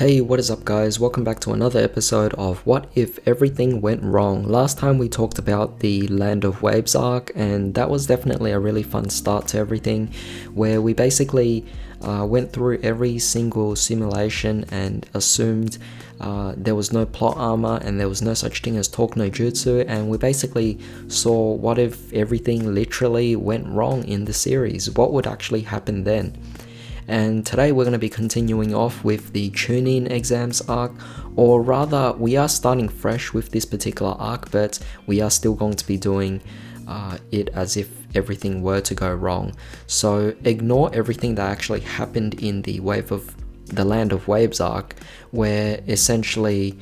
Hey, what is up guys? Welcome back to another episode of What If Everything Went Wrong. Last time we talked about the Land of Waves arc, and that was definitely a really fun start to everything, where we basically went through every single simulation and assumed there was no plot armor and there was no such thing as talk no jutsu, and we basically saw what if everything literally went wrong in the series. What would actually happen then? And today we're going to be continuing off with the Chunin exams arc, or rather we are starting fresh with this particular arc, but we are still going to be doing it as if everything were to go wrong. So ignore everything that actually happened in the Land of Waves arc, where essentially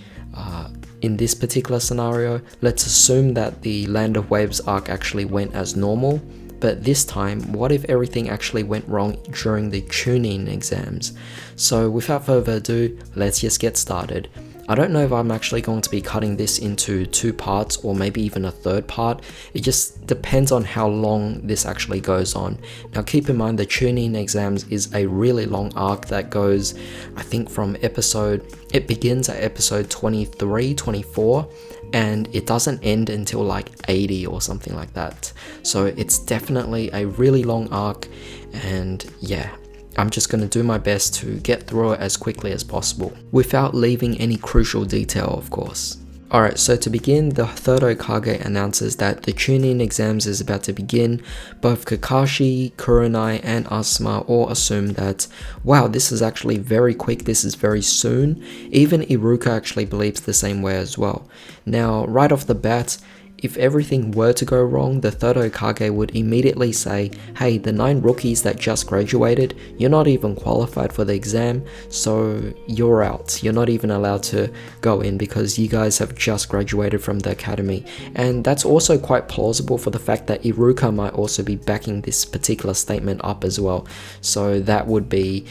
in this particular scenario, let's assume that the Land of Waves arc actually went as normal. But this time, what if everything actually went wrong during the Chunin exams? So without further ado, let's just get started. I don't know if I'm actually going to be cutting this into 2 parts or maybe even a 3rd part. It just depends on how long this actually goes on. Now keep in mind the Chunin exams is a really long arc that goes, I think it begins at episode 23, 24, and it doesn't end until like 80 or something like that. So it's definitely a really long arc, and yeah, I'm just going to do my best to get through it as quickly as possible, without leaving any crucial detail, of course. Alright, so to begin, the 3rd Hokage announces that the Chunin exams is about to begin. Both Kakashi, Kurenai, and Asuma all assume that, wow, this is actually very quick, this is very soon. Even Iruka actually believes the same way as well. Now, right off the bat, if everything were to go wrong, the 3rd Hokage would immediately say, hey, the 9 rookies that just graduated, you're not even qualified for the exam, so you're out. You're not even allowed to go in because you guys have just graduated from the academy. And that's also quite plausible for the fact that Iruka might also be backing this particular statement up as well. So that would be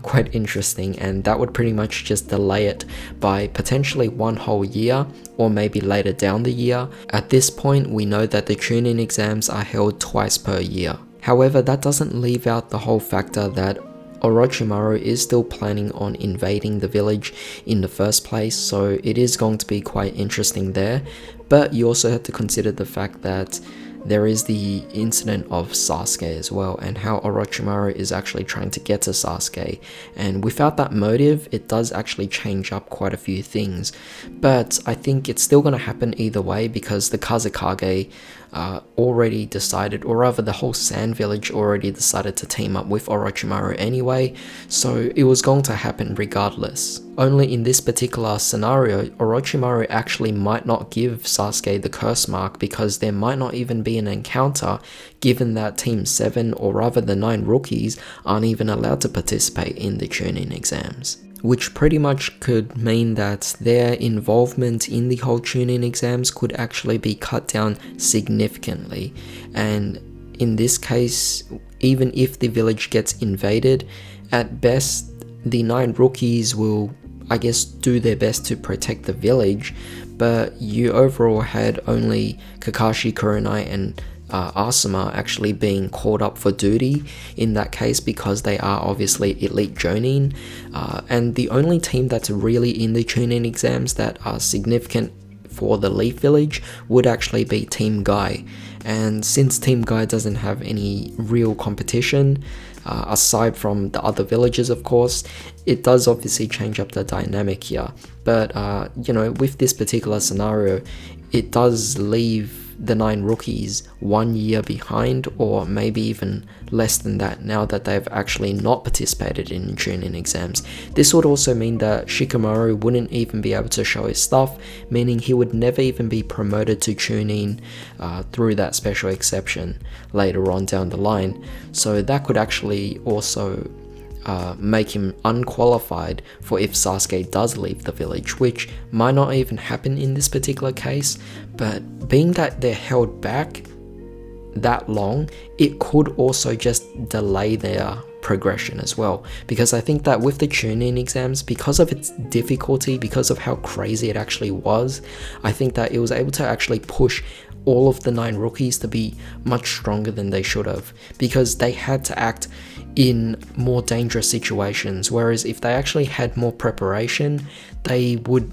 quite interesting, and that would pretty much just delay it by potentially 1 whole year, or maybe later down the year. At this point, we know that the Chunin exams are held twice per year. However, that doesn't leave out the whole factor that Orochimaru is still planning on invading the village in the first place, so it is going to be quite interesting there. But you also have to consider the fact that there is the incident of Sasuke as well, and how Orochimaru is actually trying to get to Sasuke, and without that motive, it does actually change up quite a few things. But I think it's still going to happen either way, because the Kazekage already decided, or rather the whole Sand Village already decided to team up with Orochimaru anyway, so it was going to happen regardless. Only in this particular scenario, Orochimaru actually might not give Sasuke the curse mark, because there might not even be an encounter, given that Team 7, or rather the 9 rookies, aren't even allowed to participate in the Chunin exams. Which pretty much could mean that their involvement in the whole Chunin exams could actually be cut down significantly. And in this case, even if the village gets invaded, at best the 9 rookies will, I guess, do their best to protect the village, but you overall had only Kakashi, Kurenai, and Asuma actually being called up for duty in that case, because they are obviously elite Jonin, and the only team that's really in the Chunin exams that are significant for the Leaf Village would actually be Team Guy. And since Team Guy doesn't have any real competition, aside from the other villages of course, it does obviously change up the dynamic here. But with this particular scenario, it does leave the 9 rookies 1 year behind, or maybe even less than that, now that they've actually not participated in Chunin exams. This would also mean that Shikamaru wouldn't even be able to show his stuff, meaning he would never even be promoted to Chunin through that special exception later on down the line. So that could actually also make him unqualified for if Sasuke does leave the village, which might not even happen in this particular case, but being that they're held back that long, it could also just delay their progression as well, because I think that with the Chunin exams, because of its difficulty, because of how crazy it actually was, I think that it was able to actually push all of the 9 rookies to be much stronger than they should have, because they had to act in more dangerous situations, whereas if they actually had more preparation, they would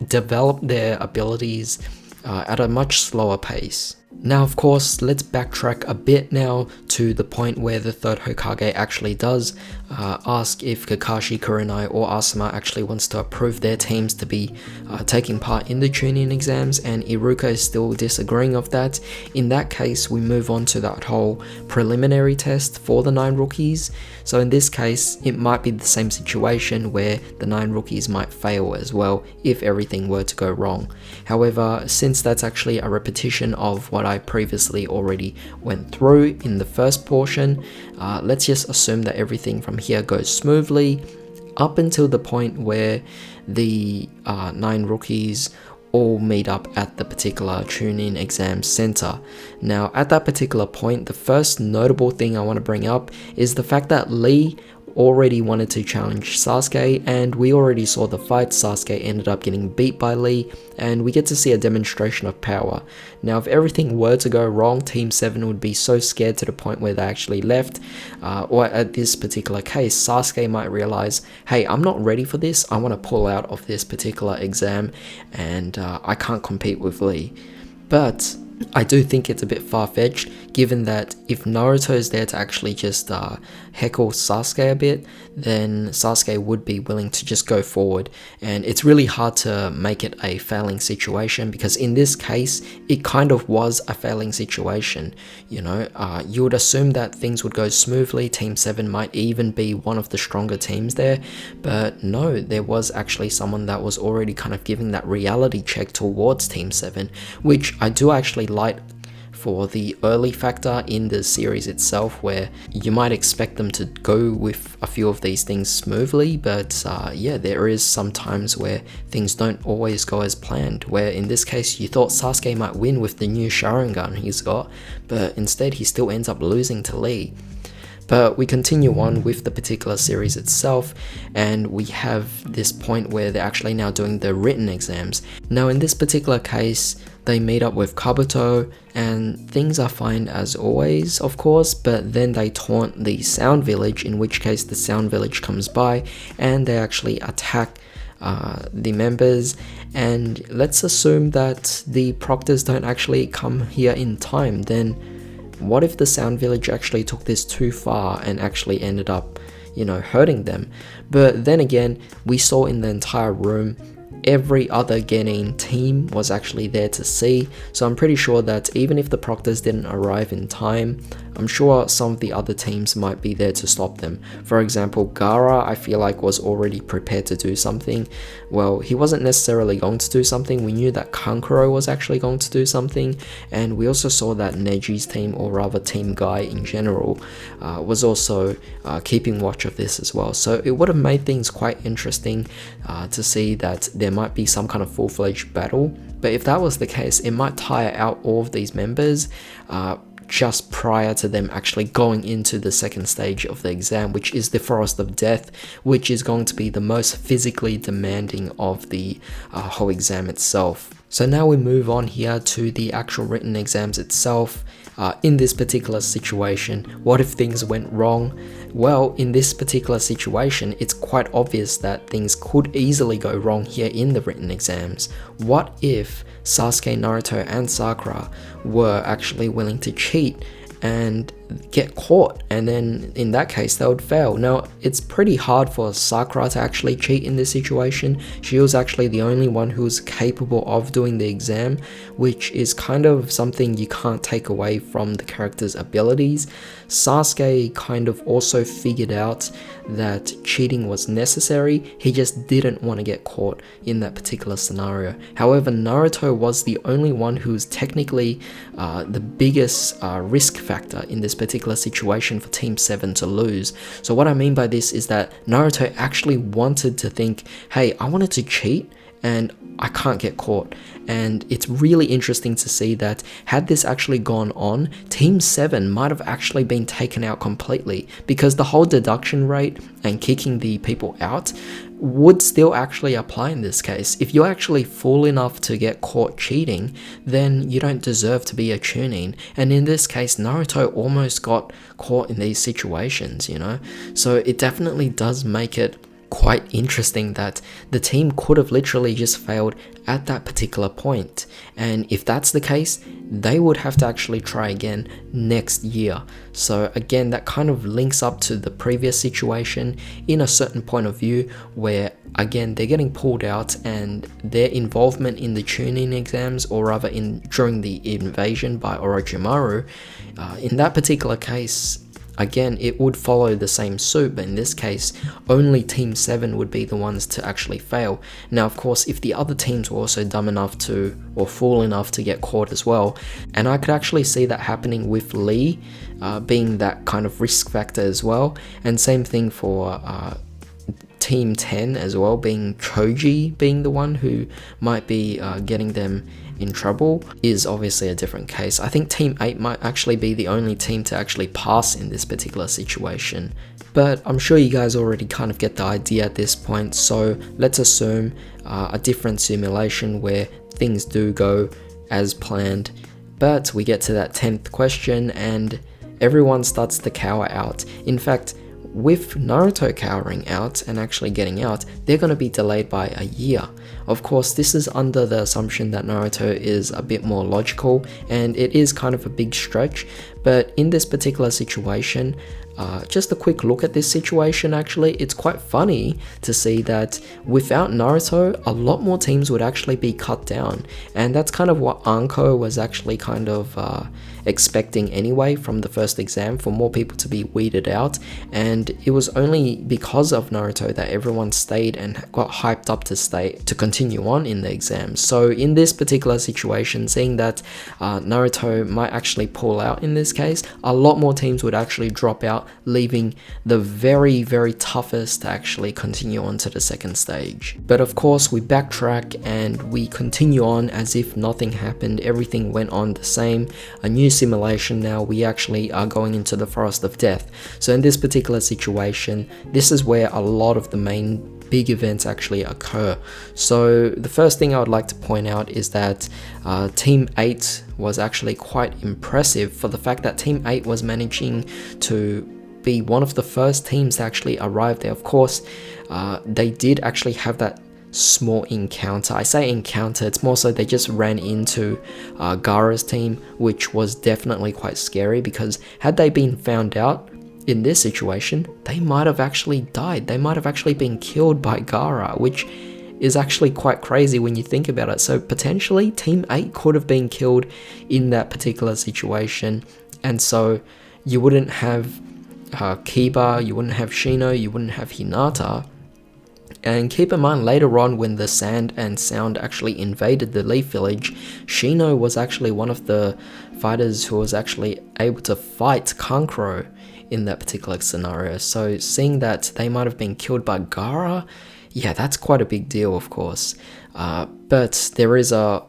develop their abilities at a much slower pace. Now, of course, let's backtrack a bit now to the point where the third Hokage actually does ask if Kakashi, Kurenai, or Asuma actually wants to approve their teams to be taking part in the Chunin exams, and Iruka is still disagreeing of that. In that case, we move on to that whole preliminary test for the 9 rookies. So in this case, it might be the same situation where the 9 rookies might fail as well if everything were to go wrong. However, since that's actually a repetition of what I previously already went through in the first portion, let's just assume that everything from here goes smoothly up until the point where the 9 rookies all meet up at the particular Chunin exam center. Now, at that particular point, the first notable thing I want to bring up is the fact that Lee already wanted to challenge Sasuke, and we already saw the fight. Sasuke ended up getting beat by Lee, and we get to see a demonstration of power. Now, if everything were to go wrong, Team 7 would be so scared to the point where they actually left, or at this particular case, Sasuke might realize, hey, I'm not ready for this, I want to pull out of this particular exam, and I can't compete with Lee. But I do think it's a bit far-fetched, given that if Naruto is there to actually just heckle Sasuke a bit, then Sasuke would be willing to just go forward, and it's really hard to make it a failing situation, because in this case, it kind of was a failing situation. You know, you would assume that things would go smoothly, Team 7 might even be one of the stronger teams there, but no, there was actually someone that was already kind of giving that reality check towards Team 7, which I do actually like for the early factor in the series itself, where you might expect them to go with a few of these things smoothly, but yeah, there is some times where things don't always go as planned, where in this case you thought Sasuke might win with the new Sharingan he's got, but instead he still ends up losing to Lee. But we continue on with the particular series itself, and we have this point where they're actually now doing the written exams. Now in this particular case, they meet up with Kabuto, and things are fine as always, of course, but then they taunt the Sound Village, in which case the Sound Village comes by, and they actually attack the members. And let's assume that the proctors don't actually come here in time. Then what if the Sound Village actually took this too far and actually ended up, you know, hurting them? But then again, we saw in the entire room, every other Genin team was actually there to see, so I'm pretty sure that even if the proctors didn't arrive in time, I'm sure some of the other teams might be there to stop them. For example, Gaara, I feel like, was already prepared to do something. Well, he wasn't necessarily going to do something, we knew that Kankuro was actually going to do something, and we also saw that Neji's team, or rather Team Guy in general, was also keeping watch of this as well. So it would have made things quite interesting to see that there might be some kind of full-fledged battle. But if that was the case, it might tire out all of these members just prior to them actually going into the second stage of the exam, which is the Forest of Death, which is going to be the most physically demanding of the whole exam itself. So now we move on here to the actual written exams itself. In this particular situation, what if things went wrong? Well, in this particular situation, it's quite obvious that things could easily go wrong here in the written exams. What if Sasuke, Naruto, and Sakura were actually willing to cheat and get caught, and then in that case they would fail? Now, it's pretty hard for Sakura to actually cheat in this situation. She was actually the only one who was capable of doing the exam, which is kind of something you can't take away from the character's abilities. Sasuke kind of also figured out that cheating was necessary, he just didn't want to get caught in that particular scenario. However, Naruto was the only one who was technically the biggest risk factor in this particular situation for Team 7 to lose. So what I mean by this is that Naruto actually wanted to think, hey, I wanted to cheat and I can't get caught. And it's really interesting to see that had this actually gone on, Team 7 might have actually been taken out completely, because the whole deduction rate and kicking the people out would still actually apply in this case. If you're actually fool enough to get caught cheating, then you don't deserve to be a Chunin. And in this case, Naruto almost got caught in these situations, you know? So it definitely does make it quite interesting that the team could have literally just failed at that particular point. And if that's the case, they would have to actually try again next year. So again, that kind of links up to the previous situation in a certain point of view where again they're getting pulled out, and their involvement in the Chunin exams, or rather during the invasion by Orochimaru, in that particular case, again, it would follow the same suit, but in this case, only Team 7 would be the ones to actually fail. Now, of course, if the other teams were also dumb enough to, or fool enough to get caught as well, and I could actually see that happening with Lee being that kind of risk factor as well, and same thing for Team 10 as well, being Choji being the one who might be getting them in trouble, is obviously a different case. I think Team 8 might actually be the only team to actually pass in this particular situation. But I'm sure you guys already kind of get the idea at this point, so let's assume a different simulation where things do go as planned. But we get to that 10th question and everyone starts to cower out. In fact, with Naruto cowering out and actually getting out, they're going to be delayed by a year. Of course, this is under the assumption that Naruto is a bit more logical, and it is kind of a big stretch, but in this particular situation, just a quick look at this situation actually, it's quite funny to see that without Naruto, a lot more teams would actually be cut down, and that's kind of what Anko was actually kind of expecting anyway from the first exam, for more people to be weeded out, and it was only because of Naruto that everyone stayed and got hyped up to continue on in the exams. So in this particular situation, seeing that Naruto might actually pull out in this case, a lot more teams would actually drop out, leaving the very, very toughest to actually continue on to the second stage. But of course, we backtrack and we continue on as if nothing happened, everything went on the same. A new simulation now, we actually are going into the Forest of Death. So in this particular situation, this is where a lot of the main big events actually occur. So the first thing I would like to point out is that Team 8 was actually quite impressive for the fact that Team 8 was managing to be one of the first teams to actually arrive there. Of course, they did actually have that small encounter. I say encounter, it's more so they just ran into Gaara's team, which was definitely quite scary, because had they been found out in this situation, they might have actually died. They might have actually been killed by Gaara, which is actually quite crazy when you think about it. So potentially Team 8 could have been killed in that particular situation, and so you wouldn't have Kiba, you wouldn't have Shino, you wouldn't have Hinata. And keep in mind, later on when the Sand and Sound actually invaded the Leaf Village, Shino was actually one of the fighters who was actually able to fight Kankuro in that particular scenario. So seeing that they might have been killed by Gaara, yeah, that's quite a big deal, of course. But there is a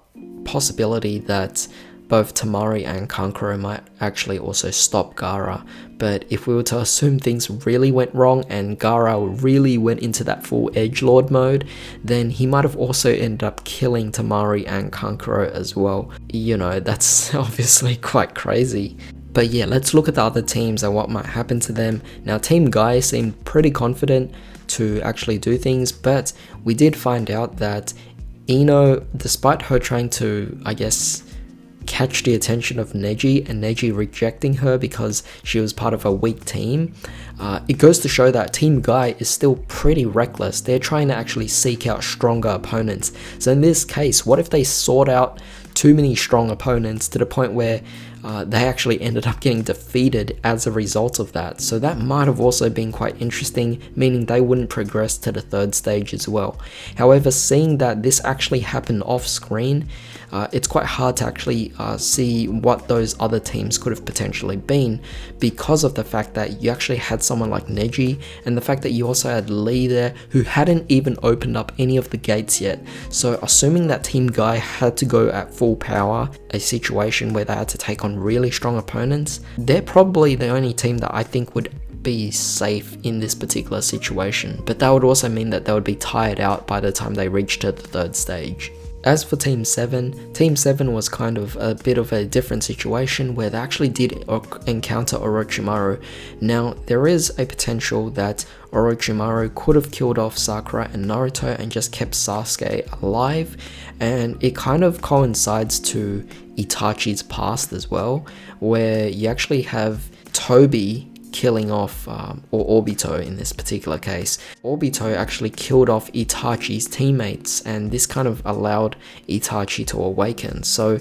possibility that both Tamari and Kankuro might actually also stop Gaara. But if we were to assume things really went wrong and Gaara really went into that full edgelord mode, then he might have also ended up killing Tamari and Kankuro as well. You know, that's obviously quite crazy. But yeah, let's look at the other teams and what might happen to them. Now, Team Guy seemed pretty confident to actually do things, but we did find out that Ino, despite her trying to, I guess, catch the attention of Neji and Neji rejecting her because she was part of a weak team, it goes to show that Team Guy is still pretty reckless. They're trying to actually seek out stronger opponents. So in this case, what if they sought out too many strong opponents to the point where they actually ended up getting defeated as a result of that? So that might have also been quite interesting, meaning they wouldn't progress to the third stage as well. However, seeing that this actually happened off screen, it's quite hard to actually see what those other teams could have potentially been, because of the fact that you actually had someone like Neji, and the fact that you also had Lee there, who hadn't even opened up any of the gates yet. So assuming that Team Guy had to go at full power, a situation where they had to take on really strong opponents, they're probably the only team that I think would be safe in this particular situation, but that would also mean that they would be tired out by the time they reached to the third stage. As for Team 7, Team 7 was kind of a bit of a different situation where they actually did encounter Orochimaru. Now, there is a potential that Orochimaru could have killed off Sakura and Naruto and just kept Sasuke alive, and it kind of coincides to Itachi's past as well, where you actually have Toby killing off, or Obito in this particular case. Obito actually killed off Itachi's teammates, and this kind of allowed Itachi to awaken. So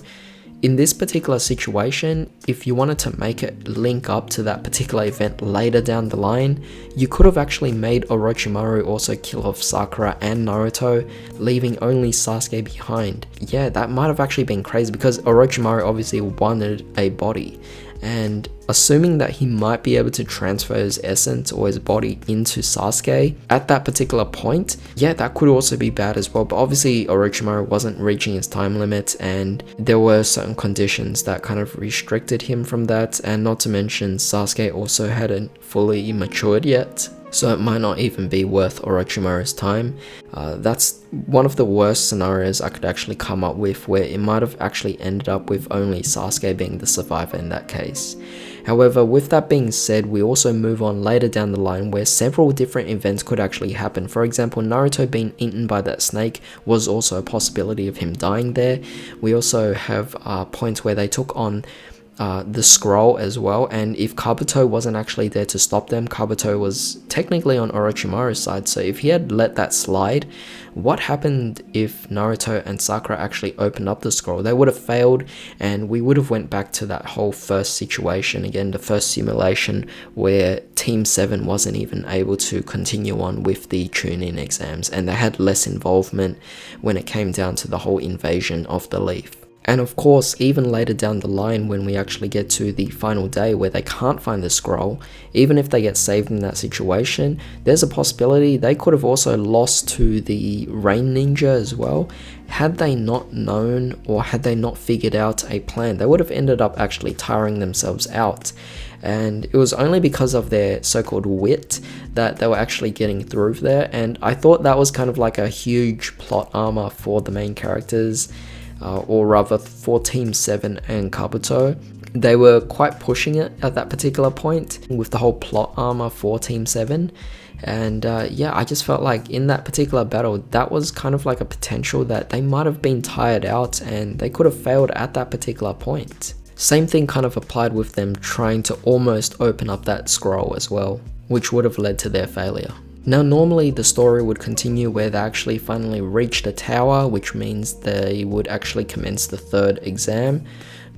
in this particular situation, if you wanted to make it link up to that particular event later down the line, you could have actually made Orochimaru also kill off Sakura and Naruto, leaving only Sasuke behind. Yeah, that might have actually been crazy, because Orochimaru obviously wanted a body, and assuming that he might be able to transfer his essence or his body into Sasuke at that particular point, yeah, that could also be bad as well. But obviously Orochimaru wasn't reaching his time limit, and there were certain conditions that kind of restricted him from that, and not to mention Sasuke also hadn't fully matured yet, so it might not even be worth Orochimaru's time. That's one of the worst scenarios I could actually come up with, where it might have actually ended up with only Sasuke being the survivor in that case. However, with that being said, we also move on later down the line where several different events could actually happen. For example, Naruto being eaten by that snake was also a possibility of him dying there. We also have points where they took on the scroll as well, and if Kabuto wasn't actually there to stop them, Kabuto was technically on Orochimaru's side, so if he had let that slide, what happened if Naruto and Sakura actually opened up the scroll? They would have failed, and we would have went back to that whole first situation again, the first simulation where Team 7 wasn't even able to continue on with the Chunin exams, and they had less involvement when it came down to the whole invasion of the Leaf. And of course, even later down the line, when we actually get to the final day where they can't find the scroll, even if they get saved in that situation, there's a possibility they could have also lost to the Rain Ninja as well. Had they not known, or had they not figured out a plan, they would have ended up actually tiring themselves out. And it was only because of their so-called wit that they were actually getting through there, and I thought that was kind of like a huge plot armor for the main characters. Or rather for Team 7 and Kabuto. They were quite pushing it at that particular point with the whole plot armor for Team 7, and yeah, I just felt like in that particular battle, that was kind of like a potential that they might have been tired out and they could have failed at that particular point. Same thing kind of applied with them trying to almost open up that scroll as well, which would have led to their failure. Now, normally the story would continue where they actually finally reached a tower, which means they would actually commence the third exam.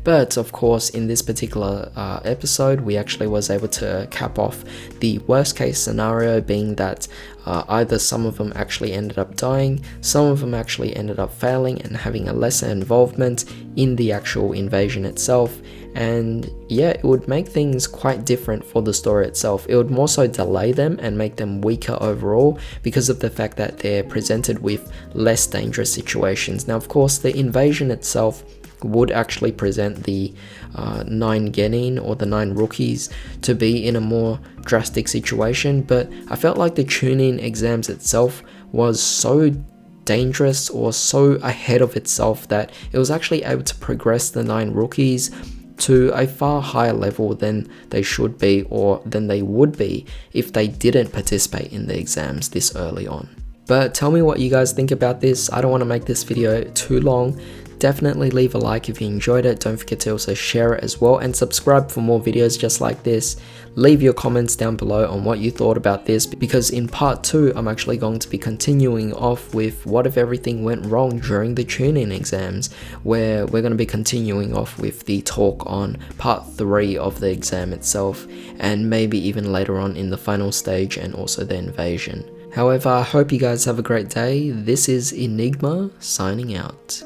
But of course, in this particular episode, we actually was able to cap off the worst case scenario, being that either some of them actually ended up dying, some of them actually ended up failing and having a lesser involvement in the actual invasion itself. And yeah, it would make things quite different for the story itself. It would more so delay them and make them weaker overall because of the fact that they're presented with less dangerous situations. Now, of course, the invasion itself would actually present the 9 genin, or the 9 rookies, to be in a more drastic situation, but I felt like the Chunin exams itself was so dangerous or so ahead of itself that it was actually able to progress the 9 rookies to a far higher level than they should be, or than they would be if they didn't participate in the exams this early on. But tell me what you guys think about this. I don't want to make this video too long. Definitely leave a like if you enjoyed it. Don't forget to also share it as well, and subscribe for more videos just like this. Leave your comments down below on what you thought about this, because in part 2 I'm actually going to be continuing off with what if everything went wrong during the Chunin exams, where we're going to be continuing off with the talk on part 3 of the exam itself, and maybe even later on in the final stage and also the invasion. However, I hope you guys have a great day. This is Enigma signing out.